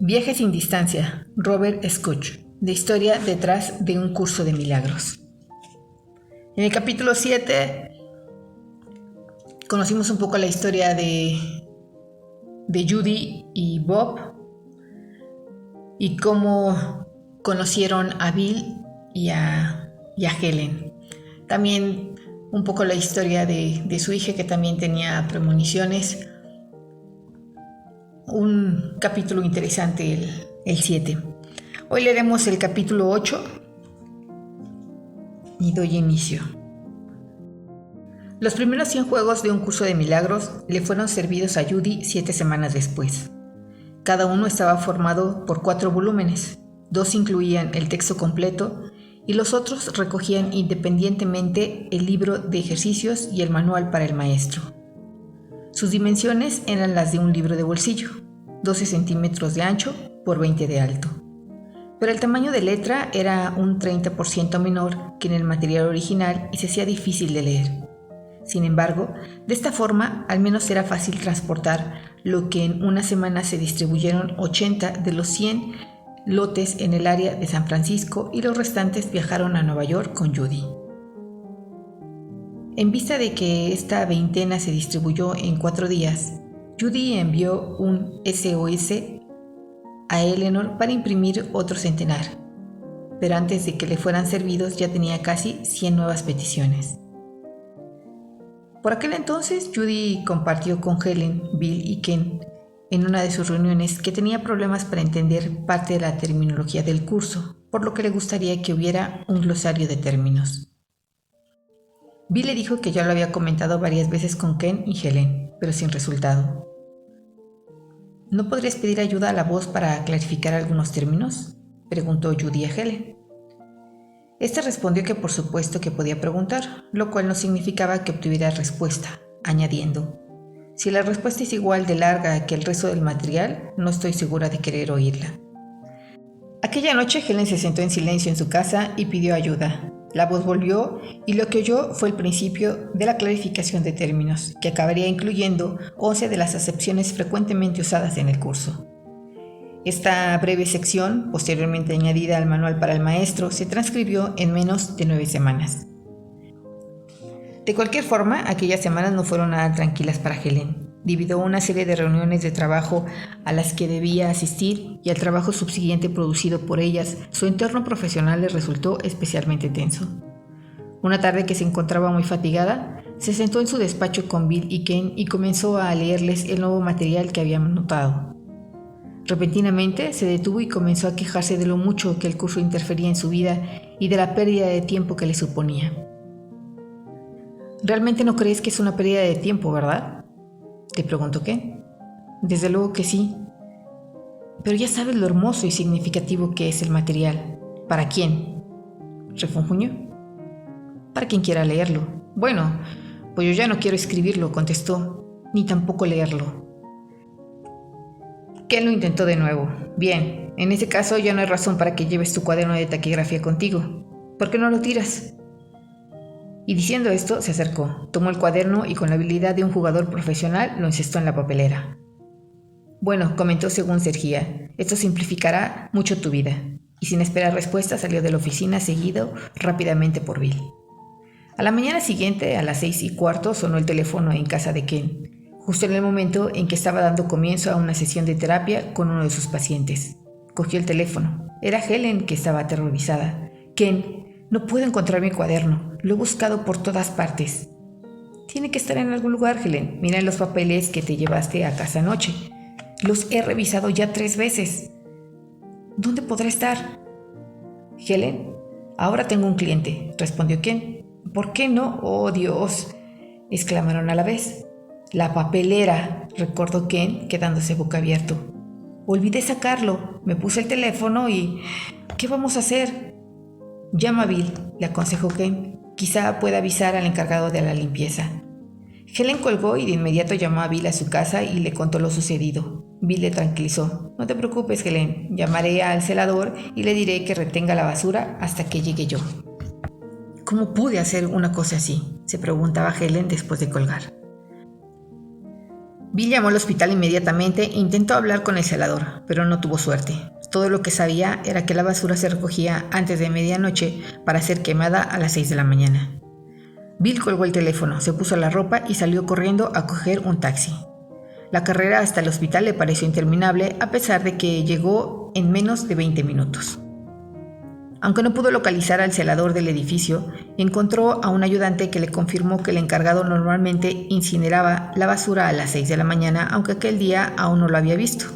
Viaje sin distancia, Robert Scotch, de historia detrás de un curso de milagros. En el capítulo 7 conocimos un poco la historia de Judy y Bob y cómo conocieron a Bill y a Helen. También un poco la historia de su hija, que también tenía premoniciones. Un capítulo interesante, el 7. Hoy leeremos el capítulo 8 y doy inicio. Los primeros 100 juegos de un curso de milagros le fueron servidos a Judy 7 semanas después. Cada uno estaba formado por 4 volúmenes. 2 incluían el texto completo y los otros recogían independientemente el libro de ejercicios y el manual para el maestro. Sus dimensiones eran las de un libro de bolsillo, 12 centímetros de ancho por 20 de alto. Pero el tamaño de letra era un 30% menor que en el material original y se hacía difícil de leer. Sin embargo, de esta forma al menos era fácil transportar lo que en una semana se distribuyeron 80 de los 100 lotes en el área de San Francisco y los restantes viajaron a Nueva York con Judy. En vista de que esta veintena se distribuyó en 4 días, Judy envió un SOS a Eleanor para imprimir otro centenar, pero antes de que le fueran servidos ya tenía casi 100 nuevas peticiones. Por aquel entonces, Judy compartió con Helen, Bill y Ken en una de sus reuniones que tenía problemas para entender parte de la terminología del curso, por lo que le gustaría que hubiera un glosario de términos. Bill le dijo que ya lo había comentado varias veces con Ken y Helen, pero sin resultado. ¿No podrías pedir ayuda a la voz para clarificar algunos términos?, preguntó Judy a Helen. Esta respondió que por supuesto que podía preguntar, lo cual no significaba que obtuviera respuesta, añadiendo: si la respuesta es igual de larga que el resto del material, no estoy segura de querer oírla. Aquella noche Helen se sentó en silencio en su casa y pidió ayuda. La voz volvió y lo que oyó fue el principio de la clarificación de términos, que acabaría incluyendo 11 de las acepciones frecuentemente usadas en el curso. Esta breve sección, posteriormente añadida al manual para el maestro, se transcribió en menos de 9 semanas. De cualquier forma, aquellas semanas no fueron nada tranquilas para Helen. Debido a una serie de reuniones de trabajo a las que debía asistir y al trabajo subsiguiente producido por ellas, su entorno profesional le resultó especialmente tenso. Una tarde que se encontraba muy fatigada, se sentó en su despacho con Bill y Ken y comenzó a leerles el nuevo material que habían anotado. Repentinamente se detuvo y comenzó a quejarse de lo mucho que el curso interfería en su vida y de la pérdida de tiempo que le suponía. ¿Realmente no crees que es una pérdida de tiempo, verdad?, te preguntó Ken. Desde luego que sí. Pero ya sabes lo hermoso y significativo que es el material. ¿Para quién?, refunfuñó. Para quien quiera leerlo. Bueno, pues yo ya no quiero escribirlo, contestó, ni tampoco leerlo. Ken lo intentó de nuevo. Bien, en ese caso ya no hay razón para que lleves tu cuaderno de taquigrafía contigo. ¿Por qué no lo tiras? Y diciendo esto, se acercó, tomó el cuaderno y con la habilidad de un jugador profesional lo encestó en la papelera. Bueno, comentó según Sergía, esto simplificará mucho tu vida. Y sin esperar respuesta salió de la oficina seguido rápidamente por Bill. A la mañana siguiente, a las 6:15, sonó el teléfono en casa de Ken, justo en el momento en que estaba dando comienzo a una sesión de terapia con uno de sus pacientes. Cogió el teléfono. Era Helen, que estaba aterrorizada. Ken, no puedo encontrar mi cuaderno. Lo he buscado por todas partes. Tiene que estar en algún lugar, Helen. Mira los papeles que te llevaste a casa anoche. Los he revisado ya 3 veces. ¿Dónde podrá estar? Helen, ahora tengo un cliente, respondió Ken. ¿Por qué no? ¡Oh, Dios!, exclamaron a la vez. La papelera, recordó Ken, quedándose boca abierto. Olvidé sacarlo. Me puse el teléfono y... ¿qué vamos a hacer? Llama a Bill, le aconsejó Ken. Quizá pueda avisar al encargado de la limpieza. Helen colgó y de inmediato llamó a Bill a su casa y le contó lo sucedido. Bill le tranquilizó. No te preocupes, Helen. Llamaré al celador y le diré que retenga la basura hasta que llegue yo. ¿Cómo pude hacer una cosa así?, se preguntaba Helen después de colgar. Bill llamó al hospital inmediatamente e intentó hablar con el celador, pero no tuvo suerte. Todo lo que sabía era que la basura se recogía antes de medianoche para ser quemada a las 6 de la mañana. Bill colgó el teléfono, se puso la ropa y salió corriendo a coger un taxi. La carrera hasta el hospital le pareció interminable a pesar de que llegó en menos de 20 minutos. Aunque no pudo localizar al celador del edificio, encontró a un ayudante que le confirmó que el encargado normalmente incineraba la basura a las 6 de la mañana, aunque aquel día aún no lo había visto.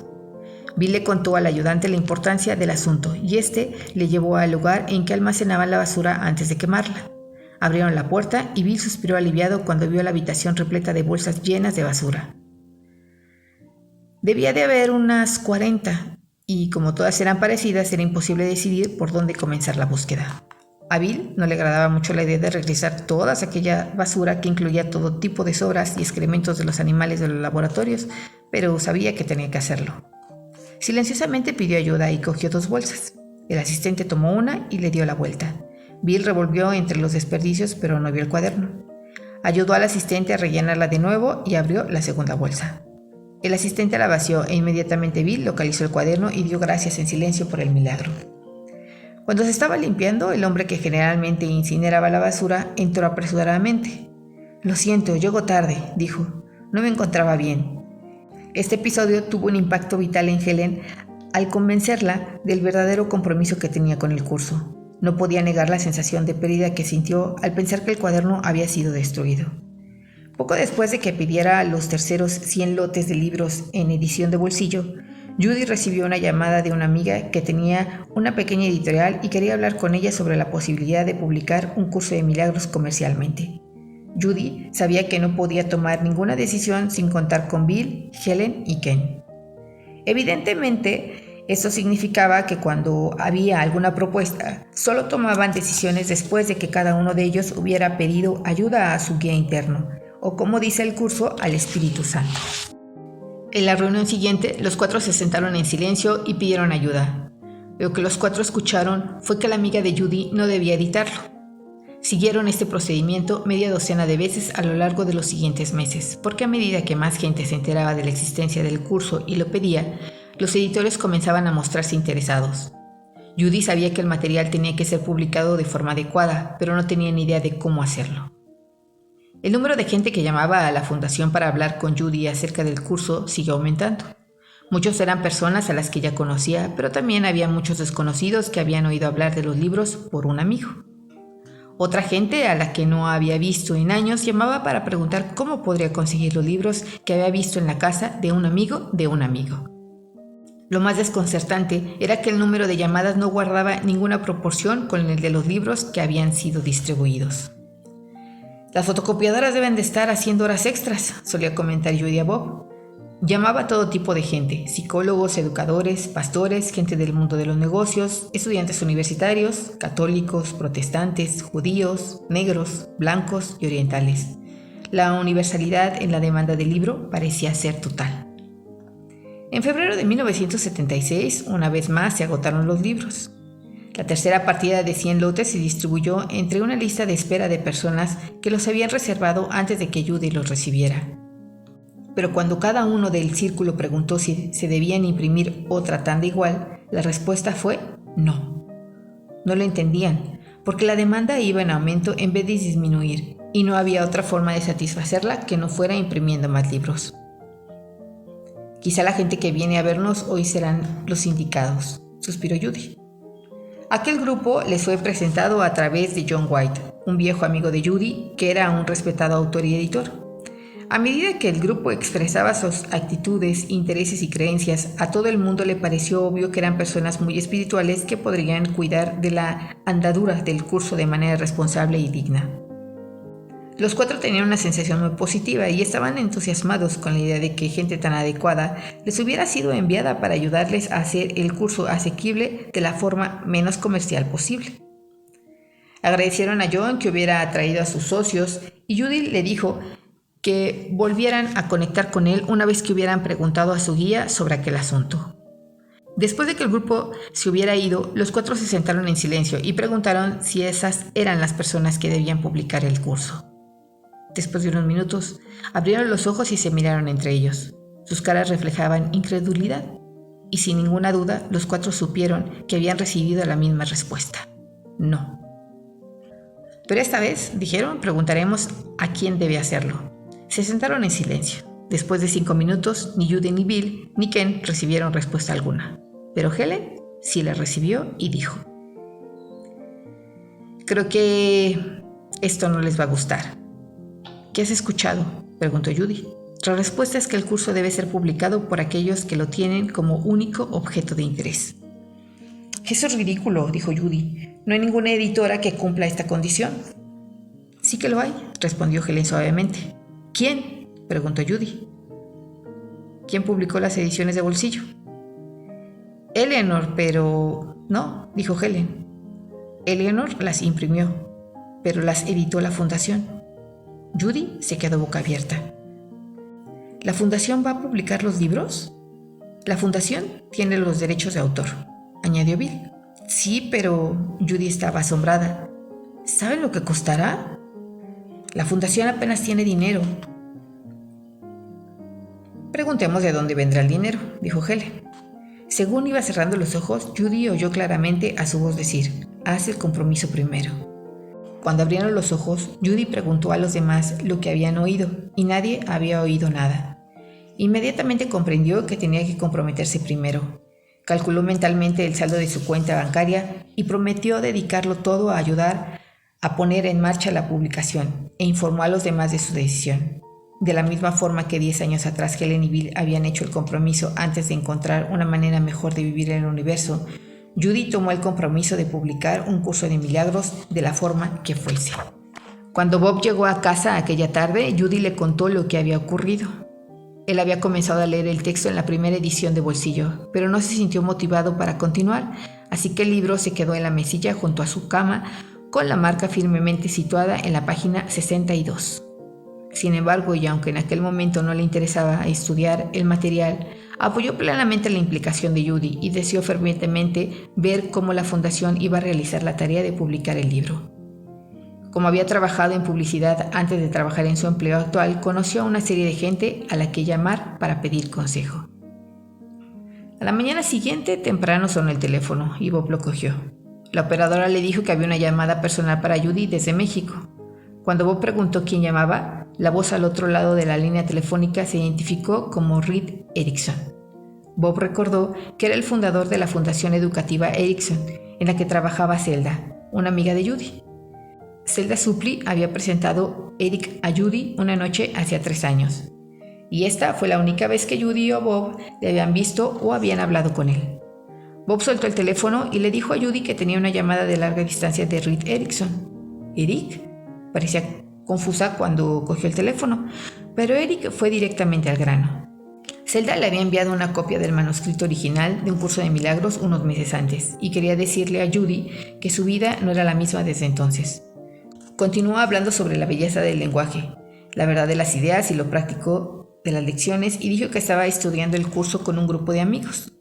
Bill le contó al ayudante la importancia del asunto y este le llevó al lugar en que almacenaban la basura antes de quemarla. Abrieron la puerta y Bill suspiró aliviado cuando vio la habitación repleta de bolsas llenas de basura. Debía de haber unas 40. Y como todas eran parecidas, era imposible decidir por dónde comenzar la búsqueda. A Bill no le agradaba mucho la idea de regresar toda aquella basura que incluía todo tipo de sobras y excrementos de los animales de los laboratorios, pero sabía que tenía que hacerlo. Silenciosamente pidió ayuda y cogió 2 bolsas. El asistente tomó una y le dio la vuelta. Bill revolvió entre los desperdicios, pero no vio el cuaderno. Ayudó al asistente a rellenarla de nuevo y abrió la segunda bolsa. El asistente la vació e inmediatamente Bill localizó el cuaderno y dio gracias en silencio por el milagro. Cuando se estaba limpiando, el hombre que generalmente incineraba la basura entró apresuradamente. «Lo siento, llego tarde», dijo. «No me encontraba bien». Este episodio tuvo un impacto vital en Helen al convencerla del verdadero compromiso que tenía con el curso. No podía negar la sensación de pérdida que sintió al pensar que el cuaderno había sido destruido. Poco después de que pidiera los terceros 100 lotes de libros en edición de bolsillo, Judy recibió una llamada de una amiga que tenía una pequeña editorial y quería hablar con ella sobre la posibilidad de publicar un curso de milagros comercialmente. Judy sabía que no podía tomar ninguna decisión sin contar con Bill, Helen y Ken. Evidentemente, esto significaba que cuando había alguna propuesta, solo tomaban decisiones después de que cada uno de ellos hubiera pedido ayuda a su guía interno, o como dice el curso, al Espíritu Santo. En la reunión siguiente, los 4 se sentaron en silencio y pidieron ayuda. Lo que los 4 escucharon fue que la amiga de Judy no debía editarlo. Siguieron este procedimiento media docena de veces a lo largo de los siguientes meses, porque a medida que más gente se enteraba de la existencia del curso y lo pedía, los editores comenzaban a mostrarse interesados. Judy sabía que el material tenía que ser publicado de forma adecuada, pero no tenía ni idea de cómo hacerlo. El número de gente que llamaba a la fundación para hablar con Judy acerca del curso siguió aumentando. Muchos eran personas a las que ya conocía, pero también había muchos desconocidos que habían oído hablar de los libros por un amigo. Otra gente a la que no había visto en años llamaba para preguntar cómo podría conseguir los libros que había visto en la casa de un amigo de un amigo. Lo más desconcertante era que el número de llamadas no guardaba ninguna proporción con el de los libros que habían sido distribuidos. «Las fotocopiadoras deben de estar haciendo horas extras», solía comentar Judy a Bob. Llamaba a todo tipo de gente: psicólogos, educadores, pastores, gente del mundo de los negocios, estudiantes universitarios, católicos, protestantes, judíos, negros, blancos y orientales. La universalidad en la demanda del libro parecía ser total. En febrero de 1976, una vez más se agotaron los libros. La tercera partida de 100 lotes se distribuyó entre una lista de espera de personas que los habían reservado antes de que Judy los recibiera. Pero cuando cada uno del círculo preguntó si se debían imprimir otra tanda igual, la respuesta fue no. No lo entendían, porque la demanda iba en aumento en vez de disminuir, y no había otra forma de satisfacerla que no fuera imprimiendo más libros. «Quizá la gente que viene a vernos hoy serán los indicados», suspiró Judy. Aquel grupo les fue presentado a través de John White, un viejo amigo de Judy, que era un respetado autor y editor. A medida que el grupo expresaba sus actitudes, intereses y creencias, a todo el mundo le pareció obvio que eran personas muy espirituales que podrían cuidar de la andadura del curso de manera responsable y digna. Los 4 tenían una sensación muy positiva y estaban entusiasmados con la idea de que gente tan adecuada les hubiera sido enviada para ayudarles a hacer el curso asequible de la forma menos comercial posible. Agradecieron a John que hubiera atraído a sus socios y Judy le dijo que volvieran a conectar con él una vez que hubieran preguntado a su guía sobre aquel asunto. Después de que el grupo se hubiera ido, los 4 se sentaron en silencio y preguntaron si esas eran las personas que debían publicar el curso. Después de unos minutos, abrieron los ojos y se miraron entre ellos. Sus caras reflejaban incredulidad, y sin ninguna duda los cuatro supieron que habían recibido la misma respuesta: no. Pero esta vez, dijeron, preguntaremos a quién debe hacerlo. Se sentaron en silencio. Después de 5 minutos, ni Judy, ni Bill, ni Ken recibieron respuesta alguna. Pero Helen sí la recibió y dijo: creo que esto no les va a gustar. ¿Qué has escuchado?, preguntó Judy. La respuesta es que el curso debe ser publicado por aquellos que lo tienen como único objeto de interés. Eso es ridículo, dijo Judy. No hay ninguna editora que cumpla esta condición. Sí que lo hay, respondió Helen suavemente. ¿Quién?, preguntó Judy. ¿Quién publicó las ediciones de bolsillo? Eleanor, pero... No, dijo Helen. Eleanor las imprimió, pero las editó la fundación. Judy se quedó boca abierta. ¿La fundación va a publicar los libros? La fundación tiene los derechos de autor, añadió Bill. Sí, pero... Judy estaba asombrada. ¿Saben lo que costará? La fundación apenas tiene dinero. Preguntemos de dónde vendrá el dinero, dijo Helen. Según iba cerrando los ojos, Judy oyó claramente a su voz decir: haz el compromiso primero. Cuando abrieron los ojos, Judy preguntó a los demás lo que habían oído, y nadie había oído nada. Inmediatamente comprendió que tenía que comprometerse primero. Calculó mentalmente el saldo de su cuenta bancaria y prometió dedicarlo todo a ayudar a poner en marcha la publicación, e informó a los demás de su decisión. De la misma forma que 10 años atrás Helen y Bill habían hecho el compromiso antes de encontrar una manera mejor de vivir en el universo, Judy tomó el compromiso de publicar un curso de milagros de la forma que fuese. Cuando Bob llegó a casa aquella tarde, Judy le contó lo que había ocurrido. Él había comenzado a leer el texto en la primera edición de Bolsillo, pero no se sintió motivado para continuar, así que el libro se quedó en la mesilla junto a su cama, con la marca firmemente situada en la página 62. Sin embargo, y aunque en aquel momento no le interesaba estudiar el material, apoyó plenamente la implicación de Judy y deseó fervientemente ver cómo la fundación iba a realizar la tarea de publicar el libro. Como había trabajado en publicidad antes de trabajar en su empleo actual, conoció a una serie de gente a la que llamar para pedir consejo. A la mañana siguiente, temprano sonó el teléfono y Bob lo cogió. La operadora le dijo que había una llamada personal para Judy desde México. Cuando Bob preguntó quién llamaba, la voz al otro lado de la línea telefónica se identificó como Reed Erickson. Bob recordó que era el fundador de la Fundación Educativa Erickson, en la que trabajaba Zelda, una amiga de Judy. Zelda Suplee había presentado Eric a Judy una noche hacía 3 años, y esta fue la única vez que Judy o Bob le habían visto o habían hablado con él. Bob soltó el teléfono y le dijo a Judy que tenía una llamada de larga distancia de Reed Erickson. ¿Eric? Parecía confusa cuando cogió el teléfono, pero Eric fue directamente al grano. Zelda le había enviado una copia del manuscrito original de un curso de milagros unos meses antes y quería decirle a Judy que su vida no era la misma desde entonces. Continuó hablando sobre la belleza del lenguaje, la verdad de las ideas y lo práctico de las lecciones, y dijo que estaba estudiando el curso con un grupo de amigos.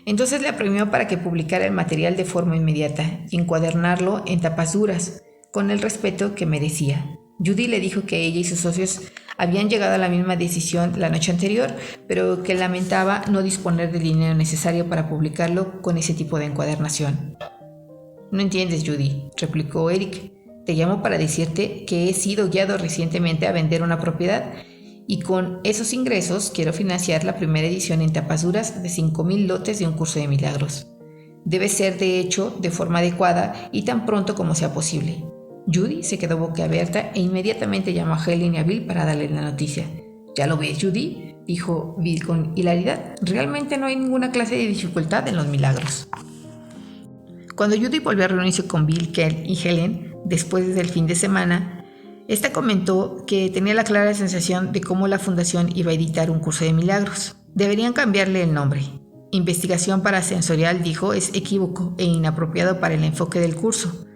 Entonces le apremió para que publicara el material de forma inmediata y encuadernarlo en tapas duras, con el respeto que merecía. Judy le dijo que ella y sus socios habían llegado a la misma decisión la noche anterior, pero que lamentaba no disponer del dinero necesario para publicarlo con ese tipo de encuadernación. «No entiendes, Judy», replicó Eric. «Te llamo para decirte que he sido guiado recientemente a vender una propiedad y con esos ingresos quiero financiar la primera edición en tapas duras de 5,000 lotes de un curso de milagros. Debe ser, de hecho, de forma adecuada y tan pronto como sea posible». Judy se quedó boquiabierta e inmediatamente llamó a Helen y a Bill para darle la noticia. «¿Ya lo ves, Judy?», dijo Bill con hilaridad. «Realmente no hay ninguna clase de dificultad en los milagros». Cuando Judy volvió a reunirse con Bill, Ken y Helen después del fin de semana, esta comentó que tenía la clara sensación de cómo la fundación iba a editar un curso de milagros. Deberían cambiarle el nombre. Investigación parasensorial, dijo, es equívoco e inapropiado para el enfoque del curso.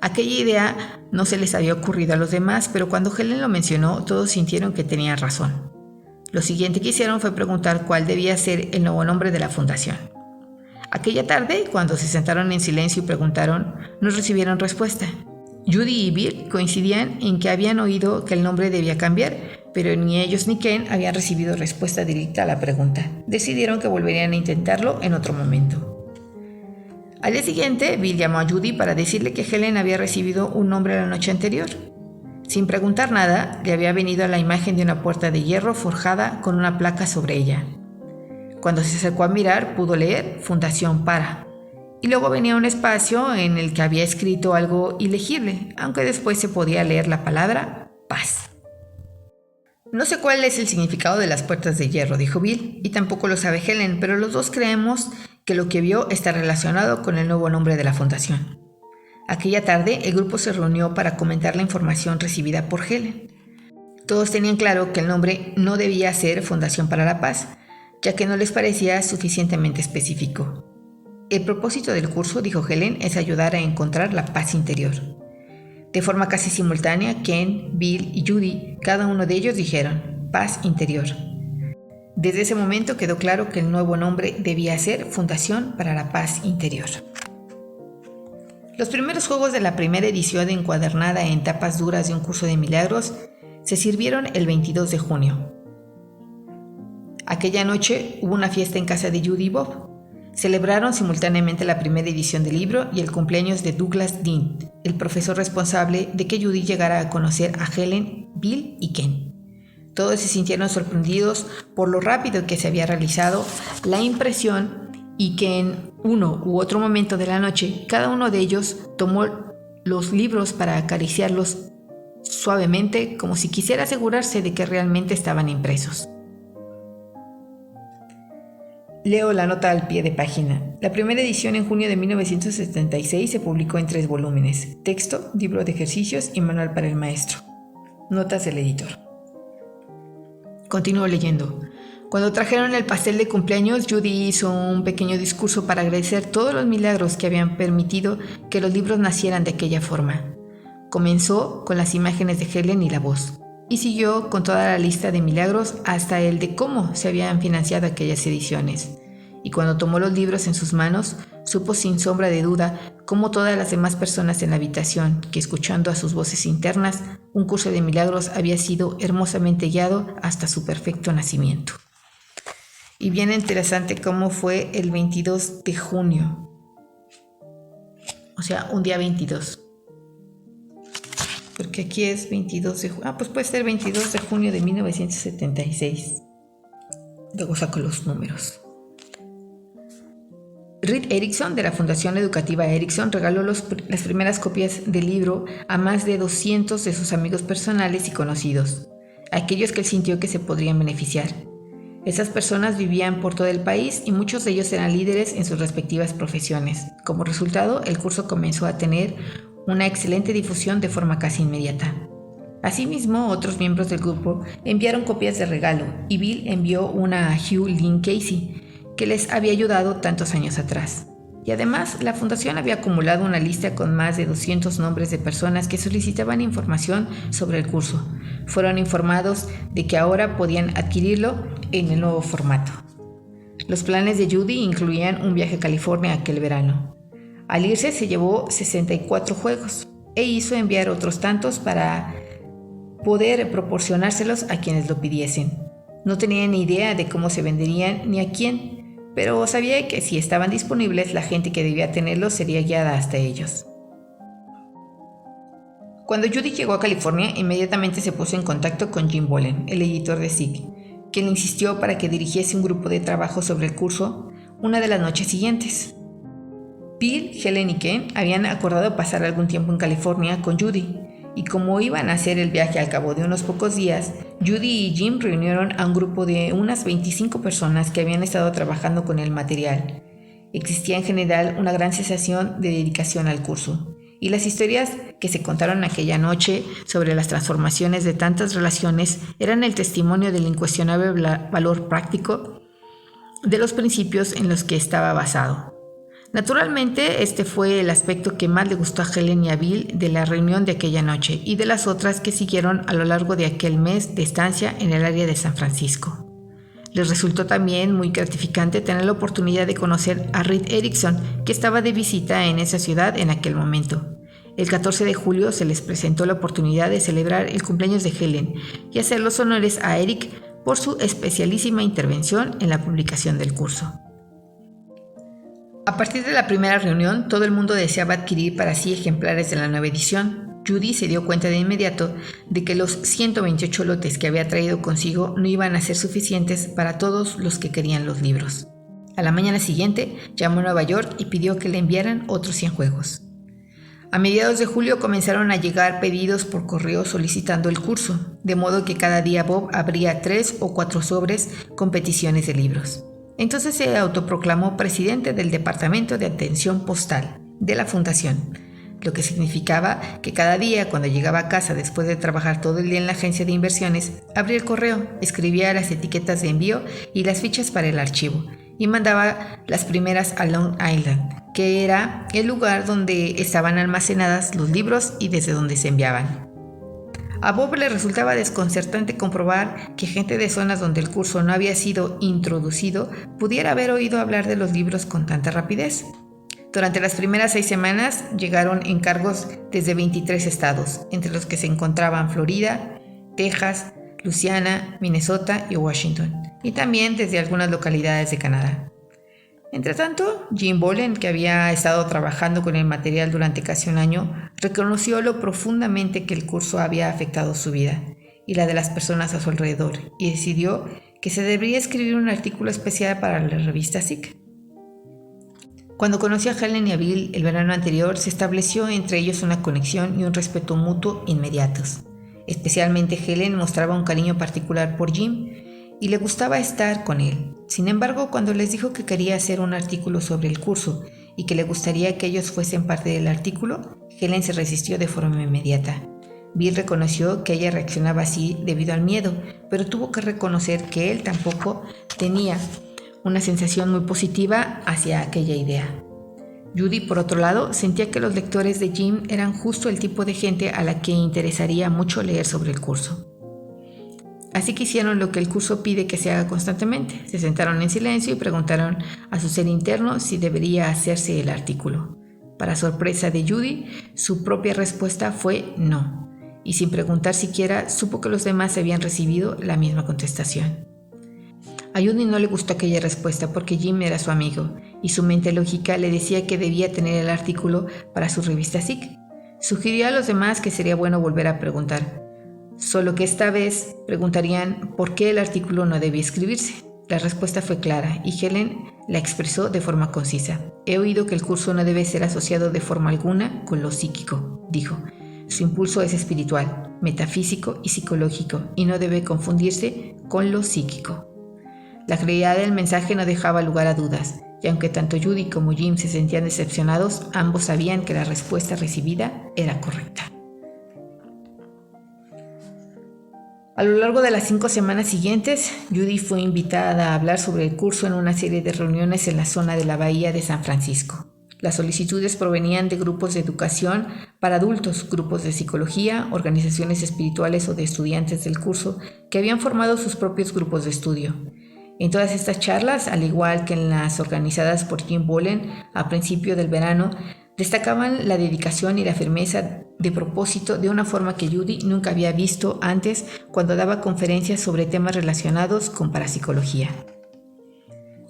Aquella idea no se les había ocurrido a los demás, pero cuando Helen lo mencionó, todos sintieron que tenía razón. Lo siguiente que hicieron fue preguntar cuál debía ser el nuevo nombre de la fundación. Aquella tarde, cuando se sentaron en silencio y preguntaron, no recibieron respuesta. Judy y Bill coincidían en que habían oído que el nombre debía cambiar, pero ni ellos ni Ken habían recibido respuesta directa a la pregunta. Decidieron que volverían a intentarlo en otro momento. Al día siguiente, Bill llamó a Judy para decirle que Helen había recibido un nombre la noche anterior. Sin preguntar nada, le había venido la imagen de una puerta de hierro forjada con una placa sobre ella. Cuando se acercó a mirar, pudo leer Fundación Para. Y luego venía un espacio en el que había escrito algo ilegible, aunque después se podía leer la palabra paz. No sé cuál es el significado de las puertas de hierro, dijo Bill, y tampoco lo sabe Helen, pero los dos creemos que lo que vio está relacionado con el nuevo nombre de la fundación. Aquella tarde, el grupo se reunió para comentar la información recibida por Helen. Todos tenían claro que el nombre no debía ser Fundación para la Paz, ya que no les parecía suficientemente específico. El propósito del curso, dijo Helen, es ayudar a encontrar la paz interior. De forma casi simultánea, Ken, Bill y Judy, cada uno de ellos dijeron, paz interior. Desde ese momento quedó claro que el nuevo nombre debía ser Fundación para la Paz Interior. Los primeros juegos de la primera edición encuadernada en tapas duras de un curso de milagros se sirvieron el 22 de junio. Aquella noche hubo una fiesta en casa de Judy y Bob. Celebraron simultáneamente la primera edición del libro y el cumpleaños de Douglas Dean, el profesor responsable de que Judy llegara a conocer a Helen, Bill y Ken. Todos se sintieron sorprendidos por lo rápido que se había realizado la impresión y que en uno u otro momento de la noche cada uno de ellos tomó los libros para acariciarlos suavemente como si quisiera asegurarse de que realmente estaban impresos. Leo la nota al pie de página. La primera edición en junio de 1976 se publicó en 3 volúmenes: texto, libro de ejercicios y manual para el maestro. Notas del editor. Continúo leyendo. Cuando trajeron el pastel de cumpleaños, Judy hizo un pequeño discurso para agradecer todos los milagros que habían permitido que los libros nacieran de aquella forma. Comenzó con las imágenes de Helen y la voz, y siguió con toda la lista de milagros hasta el de cómo se habían financiado aquellas ediciones. Y cuando tomó los libros en sus manos, supo sin sombra de duda cómo todas las demás personas en la habitación, que escuchando a sus voces internas, un curso de milagros había sido hermosamente guiado hasta su perfecto nacimiento. Y bien interesante cómo fue el 22 de junio. O sea, un día 22. Porque aquí es 22 de junio. Pues puede ser 22 de junio de 1976. Luego saco los números. Reed Erickson, de la Fundación Educativa Erickson, regaló las primeras copias del libro a más de 200 de sus amigos personales y conocidos, aquellos que él sintió que se podrían beneficiar. Esas personas vivían por todo el país y muchos de ellos eran líderes en sus respectivas profesiones. Como resultado, el curso comenzó a tener una excelente difusión de forma casi inmediata. Asimismo, otros miembros del grupo enviaron copias de regalo y Bill envió una a Hugh Lynn Casey, que les había ayudado tantos años atrás. Y además, la fundación había acumulado una lista con más de 200 nombres de personas que solicitaban información sobre el curso. Fueron informados de que ahora podían adquirirlo en el nuevo formato. Los planes de Judy incluían un viaje a California aquel verano. Al irse se llevó 64 juegos e hizo enviar otros tantos para poder proporcionárselos a quienes lo pidiesen. No tenía ni idea de cómo se venderían ni a quién, pero sabía que si estaban disponibles, la gente que debía tenerlos sería guiada hasta ellos. Cuando Judy llegó a California, inmediatamente se puso en contacto con Jim Bolen, el editor de SIG, quien le insistió para que dirigiese un grupo de trabajo sobre el curso una de las noches siguientes. Bill, Helen y Ken habían acordado pasar algún tiempo en California con Judy, y como iban a hacer el viaje al cabo de unos pocos días, Judy y Jim reunieron a un grupo de unas 25 personas que habían estado trabajando con el material. Existía en general una gran sensación de dedicación al curso, y las historias que se contaron aquella noche sobre las transformaciones de tantas relaciones eran el testimonio del incuestionable valor práctico de los principios en los que estaba basado. Naturalmente, este fue el aspecto que más le gustó a Helen y a Bill de la reunión de aquella noche y de las otras que siguieron a lo largo de aquel mes de estancia en el área de San Francisco. Les resultó también muy gratificante tener la oportunidad de conocer a Reed Erickson, que estaba de visita en esa ciudad en aquel momento. El 14 de julio se les presentó la oportunidad de celebrar el cumpleaños de Helen y hacer los honores a Eric por su especialísima intervención en la publicación del curso. A partir de la primera reunión, todo el mundo deseaba adquirir para sí ejemplares de la nueva edición. Judy se dio cuenta de inmediato de que los 128 lotes que había traído consigo no iban a ser suficientes para todos los que querían los libros. A la mañana siguiente, llamó a Nueva York y pidió que le enviaran otros 100 juegos. A mediados de julio comenzaron a llegar pedidos por correo solicitando el curso, de modo que cada día Bob abría 3 o 4 sobres con peticiones de libros. Entonces se autoproclamó presidente del Departamento de Atención Postal de la Fundación, lo que significaba que cada día cuando llegaba a casa después de trabajar todo el día en la agencia de inversiones, abría el correo, escribía las etiquetas de envío y las fichas para el archivo, y mandaba las primeras a Long Island, que era el lugar donde estaban almacenadas los libros y desde donde se enviaban. A Bob le resultaba desconcertante comprobar que gente de zonas donde el curso no había sido introducido pudiera haber oído hablar de los libros con tanta rapidez. Durante las primeras 6 semanas llegaron encargos desde 23 estados, entre los que se encontraban Florida, Texas, Luisiana, Minnesota y Washington, y también desde algunas localidades de Canadá. Entretanto, Jim Bolen, que había estado trabajando con el material durante casi un año, reconoció lo profundamente que el curso había afectado su vida y la de las personas a su alrededor, y decidió que se debería escribir un artículo especial para la revista SIC. Cuando conoció a Helen y a Bill el verano anterior, se estableció entre ellos una conexión y un respeto mutuo inmediatos. Especialmente Helen mostraba un cariño particular por Jim y le gustaba estar con él. Sin embargo, cuando les dijo que quería hacer un artículo sobre el curso y que le gustaría que ellos fuesen parte del artículo, Helen se resistió de forma inmediata. Bill reconoció que ella reaccionaba así debido al miedo, pero tuvo que reconocer que él tampoco tenía una sensación muy positiva hacia aquella idea. Judy, por otro lado, sentía que los lectores de Jim eran justo el tipo de gente a la que interesaría mucho leer sobre el curso. Así que hicieron lo que el curso pide que se haga constantemente. Se sentaron en silencio y preguntaron a su ser interno si debería hacerse el artículo. Para sorpresa de Judy, su propia respuesta fue no, y sin preguntar siquiera, supo que los demás habían recibido la misma contestación. A Judy no le gustó aquella respuesta porque Jim era su amigo y su mente lógica le decía que debía tener el artículo para su revista SIC. Sugirió a los demás que sería bueno volver a preguntar, solo que esta vez preguntarían por qué el artículo no debía escribirse. La respuesta fue clara y Helen la expresó de forma concisa. He oído que el curso no debe ser asociado de forma alguna con lo psíquico, dijo. Su impulso es espiritual, metafísico y psicológico y no debe confundirse con lo psíquico. La claridad del mensaje no dejaba lugar a dudas, y aunque tanto Judy como Jim se sentían decepcionados, ambos sabían que la respuesta recibida era correcta. A lo largo de las 5 semanas siguientes, Judy fue invitada a hablar sobre el curso en una serie de reuniones en la zona de la Bahía de San Francisco. Las solicitudes provenían de grupos de educación para adultos, grupos de psicología, organizaciones espirituales o de estudiantes del curso que habían formado sus propios grupos de estudio. En todas estas charlas, al igual que en las organizadas por Jim Bolen a principio del verano, destacaban la dedicación y la firmeza de propósito de una forma que Judy nunca había visto antes cuando daba conferencias sobre temas relacionados con parapsicología.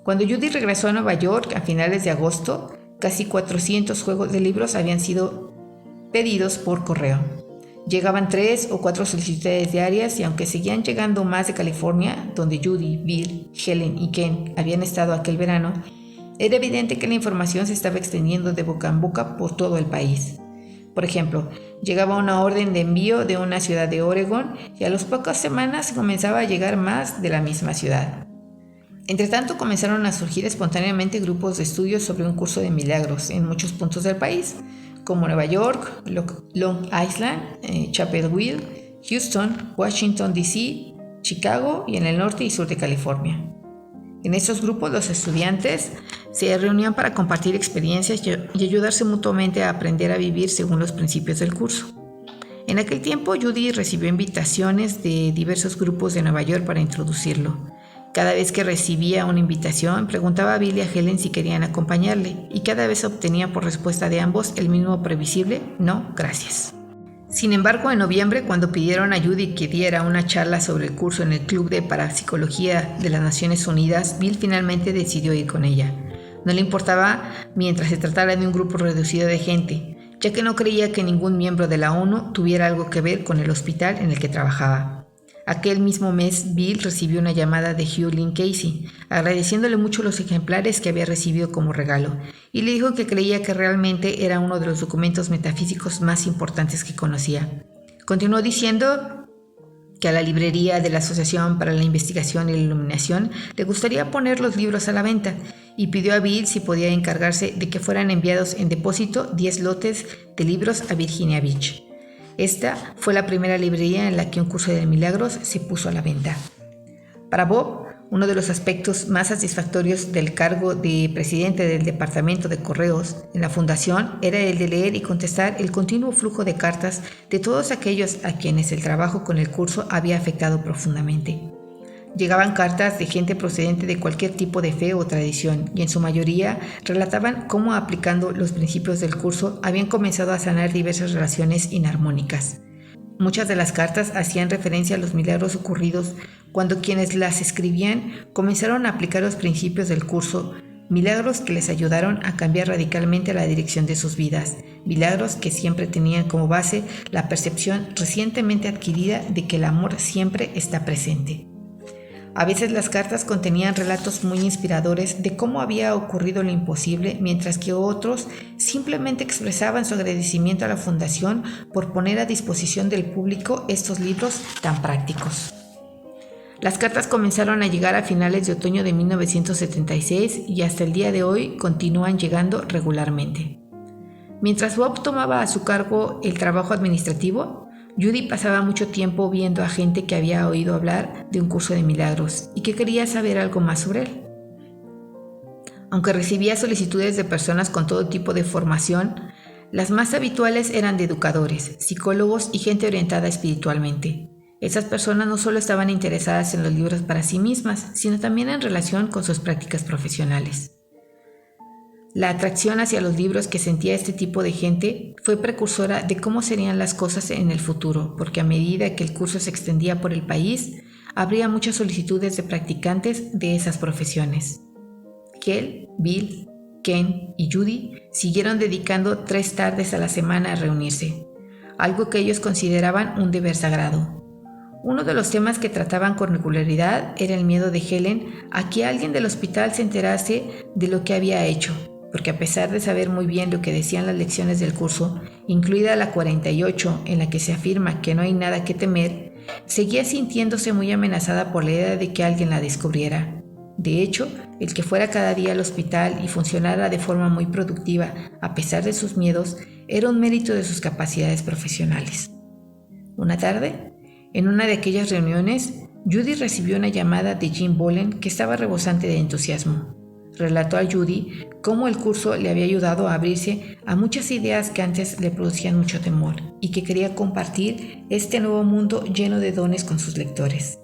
Cuando Judy regresó a Nueva York a finales de agosto, casi 400 juegos de libros habían sido pedidos por correo. Llegaban 3 o 4 solicitudes diarias y aunque seguían llegando más de California, donde Judy, Bill, Helen y Ken habían estado aquel verano, era evidente que la información se estaba extendiendo de boca en boca por todo el país. Por ejemplo, llegaba una orden de envío de una ciudad de Oregon y a las pocas semanas comenzaba a llegar más de la misma ciudad. Entretanto, comenzaron a surgir espontáneamente grupos de estudios sobre un curso de milagros en muchos puntos del país, como Nueva York, Long Island, Chapelville, Houston, Washington, D.C., Chicago y en el norte y sur de California. En estos grupos los estudiantes se reunían para compartir experiencias y ayudarse mutuamente a aprender a vivir según los principios del curso. En aquel tiempo, Judy recibió invitaciones de diversos grupos de Nueva York para introducirlo. Cada vez que recibía una invitación, preguntaba a Bill y a Helen si querían acompañarle, y cada vez obtenía por respuesta de ambos el mismo previsible no, gracias. Sin embargo, en noviembre, cuando pidieron a Judy que diera una charla sobre el curso en el Club de Parapsicología de las Naciones Unidas, Bill finalmente decidió ir con ella. No le importaba mientras se tratara de un grupo reducido de gente, ya que no creía que ningún miembro de la ONU tuviera algo que ver con el hospital en el que trabajaba. Aquel mismo mes, Bill recibió una llamada de Hugh Lynn Casey, agradeciéndole mucho los ejemplares que había recibido como regalo, y le dijo que creía que realmente era uno de los documentos metafísicos más importantes que conocía. Continuó diciendo que a la librería de la Asociación para la Investigación y la Iluminación le gustaría poner los libros a la venta, y pidió a Bill si podía encargarse de que fueran enviados en depósito 10 lotes de libros a Virginia Beach. Esta fue la primera librería en la que un curso de milagros se puso a la venta. Para Bob, uno de los aspectos más satisfactorios del cargo de presidente del departamento de correos en la fundación era el de leer y contestar el continuo flujo de cartas de todos aquellos a quienes el trabajo con el curso había afectado profundamente. Llegaban cartas de gente procedente de cualquier tipo de fe o tradición, y en su mayoría relataban cómo, aplicando los principios del curso, habían comenzado a sanar diversas relaciones inarmónicas. Muchas de las cartas hacían referencia a los milagros ocurridos cuando quienes las escribían comenzaron a aplicar los principios del curso, milagros que les ayudaron a cambiar radicalmente la dirección de sus vidas, milagros que siempre tenían como base la percepción recientemente adquirida de que el amor siempre está presente. A veces las cartas contenían relatos muy inspiradores de cómo había ocurrido lo imposible, mientras que otros simplemente expresaban su agradecimiento a la fundación por poner a disposición del público estos libros tan prácticos. Las cartas comenzaron a llegar a finales de otoño de 1976 y hasta el día de hoy continúan llegando regularmente. Mientras Bob tomaba a su cargo el trabajo administrativo, Judy pasaba mucho tiempo viendo a gente que había oído hablar de un curso de milagros y que quería saber algo más sobre él. Aunque recibía solicitudes de personas con todo tipo de formación, las más habituales eran de educadores, psicólogos y gente orientada espiritualmente. Esas personas no solo estaban interesadas en los libros para sí mismas, sino también en relación con sus prácticas profesionales. La atracción hacia los libros que sentía este tipo de gente fue precursora de cómo serían las cosas en el futuro, porque a medida que el curso se extendía por el país, habría muchas solicitudes de practicantes de esas profesiones. Kel, Bill, Ken y Judy siguieron dedicando 3 tardes a la semana a reunirse, algo que ellos consideraban un deber sagrado. Uno de los temas que trataban con regularidad era el miedo de Helen a que alguien del hospital se enterase de lo que había hecho, porque a pesar de saber muy bien lo que decían las lecciones del curso, incluida la 48 en la que se afirma que no hay nada que temer, seguía sintiéndose muy amenazada por la idea de que alguien la descubriera. De hecho, el que fuera cada día al hospital y funcionara de forma muy productiva a pesar de sus miedos era un mérito de sus capacidades profesionales. Una tarde, en una de aquellas reuniones, Judy recibió una llamada de Jim Bolen que estaba rebosante de entusiasmo. Relató a Judy cómo el curso le había ayudado a abrirse a muchas ideas que antes le producían mucho temor y que quería compartir este nuevo mundo lleno de dones con sus lectores.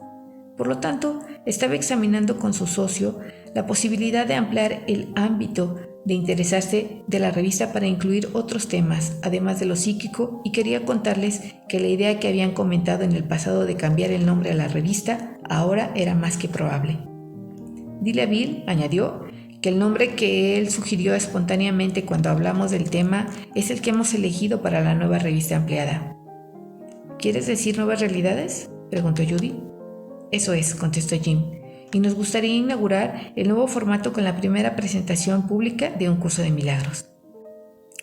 Por lo tanto, estaba examinando con su socio la posibilidad de ampliar el ámbito de interesarse de la revista para incluir otros temas, además de lo psíquico, y quería contarles que la idea que habían comentado en el pasado de cambiar el nombre a la revista ahora era más que probable. Dile a Bill, añadió, que el nombre que él sugirió espontáneamente cuando hablamos del tema es el que hemos elegido para la nueva revista ampliada. ¿Quieres decir nuevas realidades?, preguntó Judy. Eso es, contestó Jim, y nos gustaría inaugurar el nuevo formato con la primera presentación pública de un curso de milagros.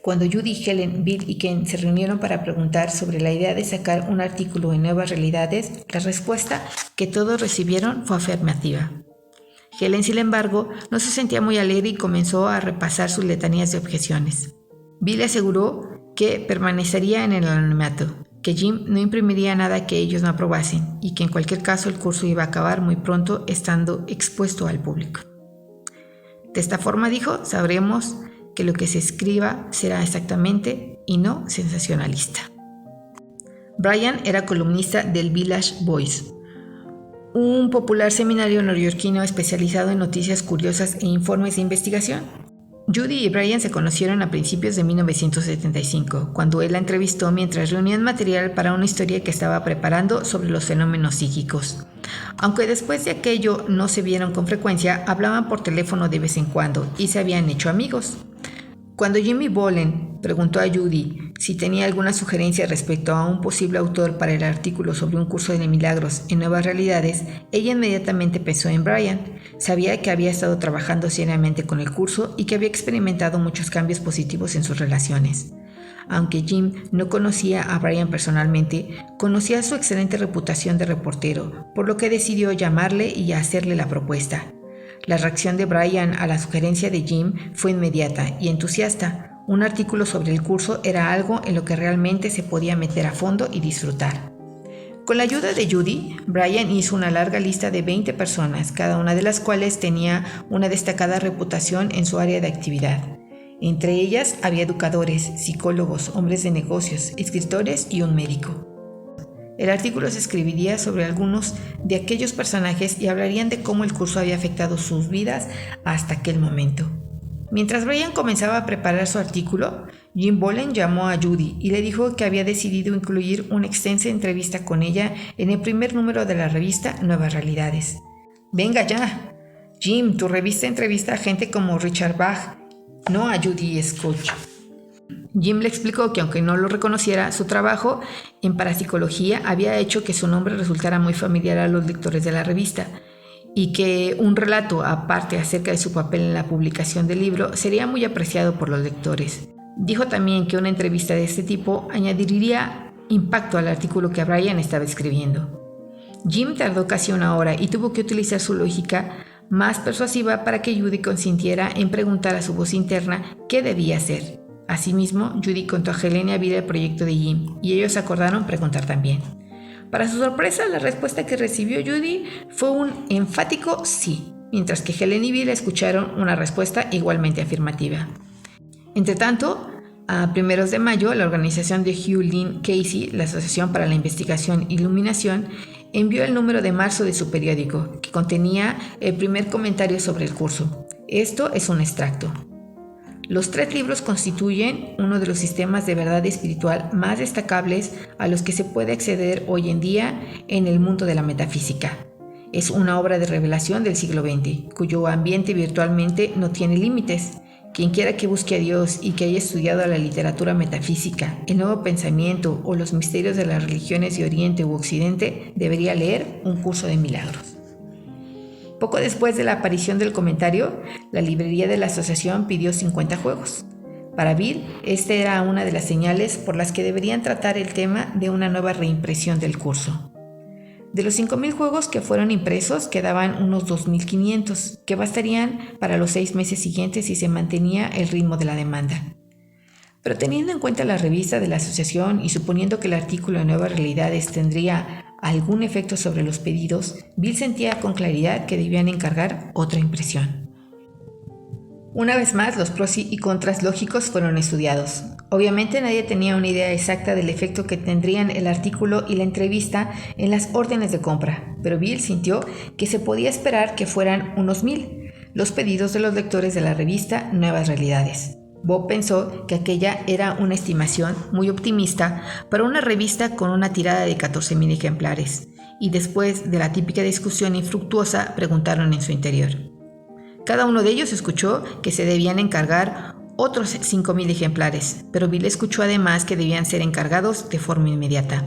Cuando Judy, Helen, Bill y Ken se reunieron para preguntar sobre la idea de sacar un artículo en Nuevas Realidades, la respuesta que todos recibieron fue afirmativa. Helen, sin embargo, no se sentía muy alegre y comenzó a repasar sus letanías de objeciones. Bill aseguró que permanecería en el anonimato, que Jim no imprimiría nada que ellos no aprobasen y que en cualquier caso el curso iba a acabar muy pronto estando expuesto al público. De esta forma, dijo, sabremos que lo que se escriba será exactamente y no sensacionalista. Brian era columnista del Village Voice, un popular seminario neoyorquino especializado en noticias curiosas e informes de investigación. Judy y Brian se conocieron a principios de 1975, cuando él la entrevistó mientras reunían material para una historia que estaba preparando sobre los fenómenos psíquicos. Aunque después de aquello no se vieron con frecuencia, hablaban por teléfono de vez en cuando y se habían hecho amigos. Cuando Jimmy Bollen preguntó a Judy si tenía alguna sugerencia respecto a un posible autor para el artículo sobre un curso de milagros en Nuevas Realidades, ella inmediatamente pensó en Brian. Sabía que había estado trabajando seriamente con el curso y que había experimentado muchos cambios positivos en sus relaciones. Aunque Jim no conocía a Brian personalmente, conocía su excelente reputación de reportero, por lo que decidió llamarle y hacerle la propuesta. La reacción de Brian a la sugerencia de Jim fue inmediata y entusiasta. Un artículo sobre el curso era algo en lo que realmente se podía meter a fondo y disfrutar. Con la ayuda de Judy, Brian hizo una larga lista de 20 personas, cada una de las cuales tenía una destacada reputación en su área de actividad. Entre ellas había educadores, psicólogos, hombres de negocios, escritores y un médico. El artículo se escribiría sobre algunos de aquellos personajes y hablarían de cómo el curso había afectado sus vidas hasta aquel momento. Mientras Brian comenzaba a preparar su artículo, Jim Bollen llamó a Judy y le dijo que había decidido incluir una extensa entrevista con ella en el primer número de la revista Nuevas Realidades. «Venga ya, Jim, tu revista entrevista a gente como Richard Bach, no a Judy Scotch». Jim le explicó que aunque no lo reconociera, su trabajo en parapsicología había hecho que su nombre resultara muy familiar a los lectores de la revista y que un relato aparte acerca de su papel en la publicación del libro sería muy apreciado por los lectores. Dijo también que una entrevista de este tipo añadiría impacto al artículo que Brian estaba escribiendo. Jim tardó casi una hora y tuvo que utilizar su lógica más persuasiva para que Judy consintiera en preguntar a su voz interna qué debía hacer. Asimismo, Judy contó a Helen y a Bill el proyecto de Jim, y ellos acordaron preguntar también. Para su sorpresa, la respuesta que recibió Judy fue un enfático sí, mientras que Helen y Bill escucharon una respuesta igualmente afirmativa. Entretanto, a primeros de mayo, la organización de Hugh Lynn Casey, la Asociación para la Investigación e Iluminación, envió el número de marzo de su periódico, que contenía el primer comentario sobre el curso. Esto es un extracto. Los 3 libros constituyen uno de los sistemas de verdad espiritual más destacables a los que se puede acceder hoy en día en el mundo de la metafísica. Es una obra de revelación del siglo XX, cuyo ambiente virtualmente no tiene límites. Quien quiera que busque a Dios y que haya estudiado la literatura metafísica, el nuevo pensamiento o los misterios de las religiones de Oriente u Occidente debería leer Un curso de milagros. Poco después de la aparición del comentario, la librería de la asociación pidió 50 juegos. Para Bill, esta era una de las señales por las que deberían tratar el tema de una nueva reimpresión del curso. De los 5,000 juegos que fueron impresos, quedaban unos 2,500, que bastarían para los 6 meses siguientes si se mantenía el ritmo de la demanda. Pero teniendo en cuenta la revista de la asociación y suponiendo que el artículo de Nuevas Realidades tendría algún efecto sobre los pedidos, Bill sentía con claridad que debían encargar otra impresión. Una vez más, los pros y contras lógicos fueron estudiados. Obviamente nadie tenía una idea exacta del efecto que tendrían el artículo y la entrevista en las órdenes de compra, pero Bill sintió que se podía esperar que fueran unos 1,000 los pedidos de los lectores de la revista Nuevas Realidades. Bob pensó que aquella era una estimación muy optimista para una revista con una tirada de 14,000 ejemplares, y después de la típica discusión infructuosa, preguntaron en su interior. Cada uno de ellos escuchó que se debían encargar otros 5,000 ejemplares, pero Bill escuchó además que debían ser encargados de forma inmediata.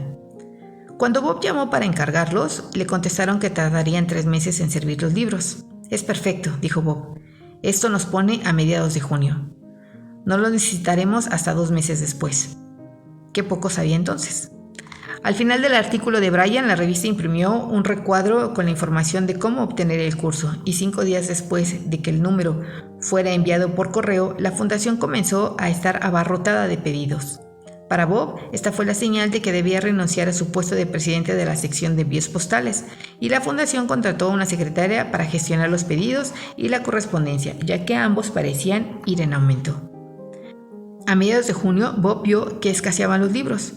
Cuando Bob llamó para encargarlos, le contestaron que tardarían 3 meses en servir los libros. «Es perfecto», dijo Bob. «Esto nos pone a mediados de junio. No lo necesitaremos hasta 2 meses después». Qué poco sabía entonces. Al final del artículo de Brian, la revista imprimió un recuadro con la información de cómo obtener el curso, y 5 días después de que el número fuera enviado por correo, la fundación comenzó a estar abarrotada de pedidos. Para Bob, esta fue la señal de que debía renunciar a su puesto de presidente de la sección de envíos postales, y la fundación contrató a una secretaria para gestionar los pedidos y la correspondencia, ya que ambos parecían ir en aumento. A mediados de junio, Bob vio que escaseaban los libros.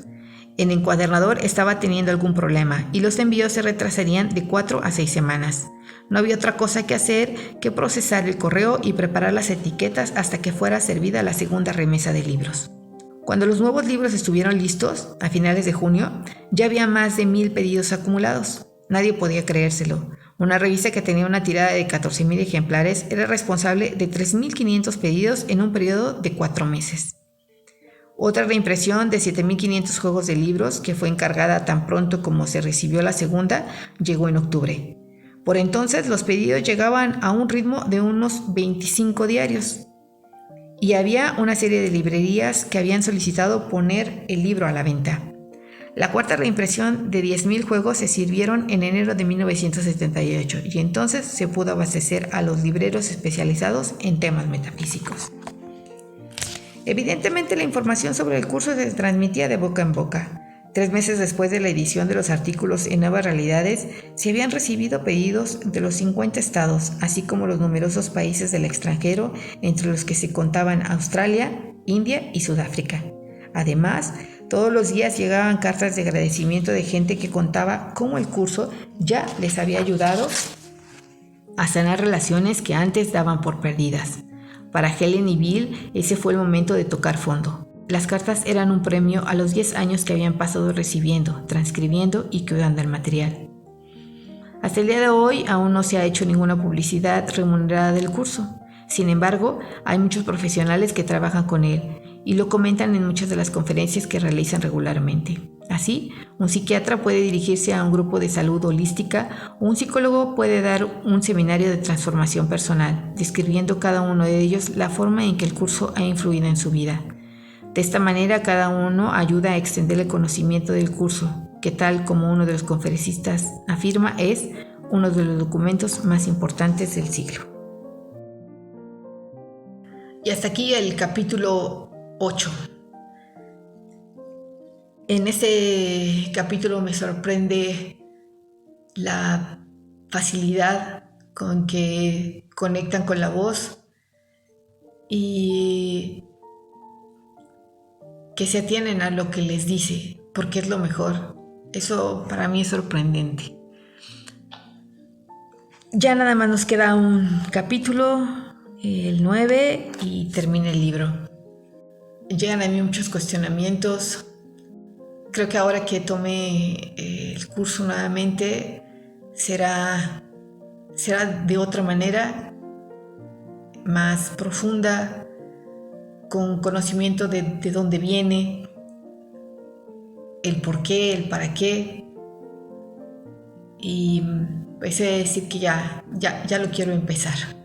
El encuadernador estaba teniendo algún problema y los envíos se retrasarían de 4 a 6 semanas. No había otra cosa que hacer que procesar el correo y preparar las etiquetas hasta que fuera servida la segunda remesa de libros. Cuando los nuevos libros estuvieron listos, a finales de junio, ya había más de 1,000 pedidos acumulados. Nadie podía creérselo. Una revista que tenía una tirada de 14,000 ejemplares era responsable de 3,500 pedidos en un periodo de 4 meses. Otra reimpresión de 7,500 juegos de libros, que fue encargada tan pronto como se recibió la segunda, llegó en octubre. Por entonces los pedidos llegaban a un ritmo de unos 25 diarios. Y había una serie de librerías que habían solicitado poner el libro a la venta. La cuarta reimpresión de 10,000 juegos se sirvieron en enero de 1978 y entonces se pudo abastecer a los libreros especializados en temas metafísicos. Evidentemente la información sobre el curso se transmitía de boca en boca. 3 meses después de la edición de los artículos en Nuevas Realidades, se habían recibido pedidos de los 50 estados, así como los numerosos países del extranjero, entre los que se contaban Australia, India y Sudáfrica. Además, todos los días llegaban cartas de agradecimiento de gente que contaba cómo el curso ya les había ayudado a sanar relaciones que antes daban por perdidas. Para Helen y Bill, ese fue el momento de tocar fondo. Las cartas eran un premio a los 10 años que habían pasado recibiendo, transcribiendo y cuidando el material. Hasta el día de hoy aún no se ha hecho ninguna publicidad remunerada del curso. Sin embargo, hay muchos profesionales que trabajan con él y lo comentan en muchas de las conferencias que realizan regularmente. Así, un psiquiatra puede dirigirse a un grupo de salud holística o un psicólogo puede dar un seminario de transformación personal, describiendo cada uno de ellos la forma en que el curso ha influido en su vida. De esta manera, cada uno ayuda a extender el conocimiento del curso, que tal como uno de los conferencistas afirma, es uno de los documentos más importantes del siglo. Y hasta aquí el capítulo 8. En este capítulo me sorprende la facilidad con que conectan con la voz y que se atienen a lo que les dice, porque es lo mejor. Eso para mí es sorprendente. Ya nada más nos queda un capítulo, el 9, y termina el libro. Llegan a mí muchos cuestionamientos. Creo que ahora que tome el curso nuevamente será de otra manera, más profunda, con conocimiento de dónde viene, el por qué, el para qué. Y pues he de decir que ya lo quiero empezar.